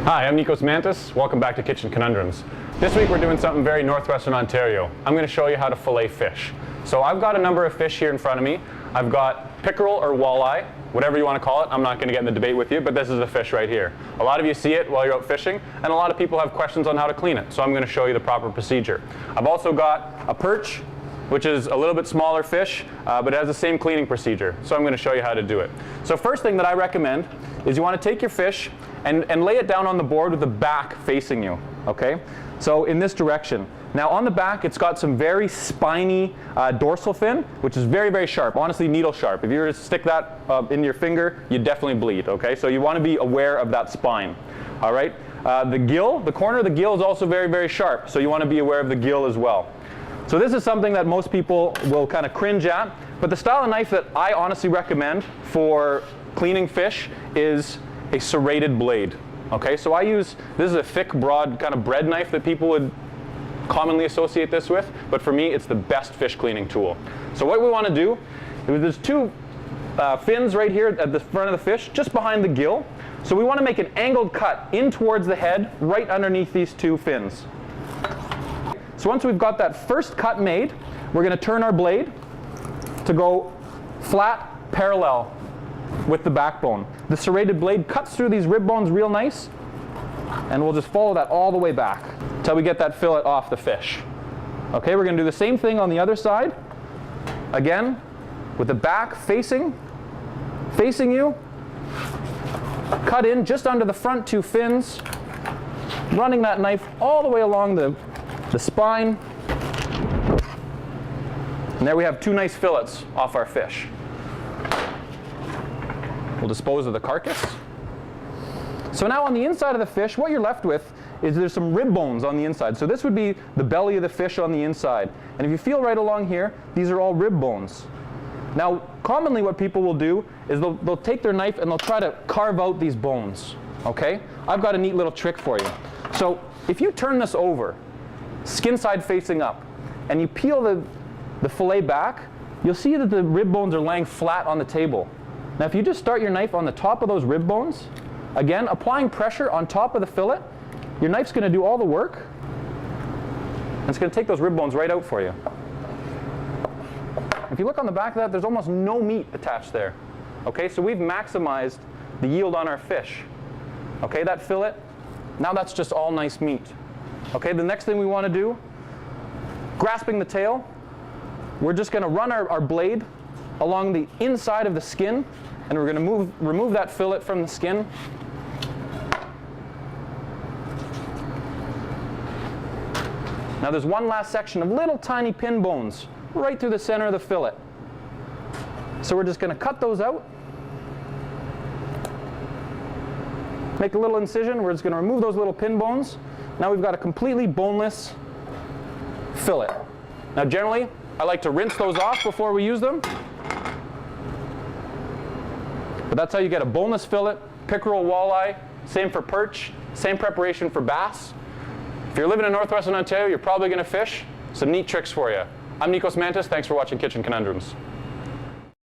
Hi, I'm Nikos Mantis. Welcome back to Kitchen Conundrums. This week we're doing something very northwestern Ontario. I'm going to show you how to fillet fish. So I've got a number of fish here in front of me. I've got pickerel or walleye, whatever you want to call it. I'm not going to get in the debate with you, but this is a fish right here. A lot of you see it while you're out fishing, and a lot of people have questions on how to clean it. So I'm going to show you the proper procedure. I've also got a perch, which is a little bit smaller fish, but it has the same cleaning procedure. So I'm going to show you how to do it. So first thing that I recommend is you want to take your fish and lay it down on the board with the back facing you, okay? So in this direction. Now on the back, it's got some very spiny dorsal fin, which is very, very sharp, honestly needle sharp. If you were to stick that in your finger, you'd definitely bleed, okay? So you want to be aware of that spine, all right? The gill, the corner of the gill is also very, very sharp, so you want to be aware of the gill as well. So this is something that most people will kind of cringe at, but the style of knife that I honestly recommend for cleaning fish is a serrated blade. Okay, so this is a thick, broad kind of bread knife that people would commonly associate this with, but for me it's the best fish cleaning tool. So what we want to do is there's two fins right here at the front of the fish, just behind the gill. So we want to make an angled cut in towards the head, right underneath these two fins. So once we've got that first cut made, we're going to turn our blade to go flat, parallel with the backbone. The serrated blade cuts through these rib bones real nice, and we'll just follow that all the way back until we get that fillet off the fish. Okay, we're going to do the same thing on the other side. Again, with the back facing you, cut in just under the front two fins, running that knife all the way along the spine, and there we have two nice fillets off our fish. We'll dispose of the carcass. So now on the inside of the fish, what you're left with is there's some rib bones on the inside. So this would be the belly of the fish on the inside. And if you feel right along here, these are all rib bones. Now, commonly what people will do is they'll take their knife and they'll try to carve out these bones. Okay? I've got a neat little trick for you. So if you turn this over, skin side facing up, and you peel the fillet back, you'll see that the rib bones are laying flat on the table. Now if you just start your knife on the top of those rib bones, again, applying pressure on top of the fillet, your knife's going to do all the work, and it's going to take those rib bones right out for you. If you look on the back of that, there's almost no meat attached there. Okay, so we've maximized the yield on our fish. Okay, that fillet, now that's just all nice meat. Okay, the next thing we want to do, grasping the tail, we're just going to run our blade along the inside of the skin, and we're going to remove that fillet from the skin. Now there's one last section of little tiny pin bones right through the center of the fillet. So we're just going to cut those out. Make a little incision. We're just going to remove those little pin bones. Now we've got a completely boneless fillet. Now generally, I like to rinse those off before we use them. But that's how you get a boneless fillet, pickerel, walleye, same for perch, same preparation for bass. If you're living in northwestern Ontario, you're probably going to fish. Some neat tricks for you. I'm Nikos Mantis. Thanks for watching Kitchen Conundrums.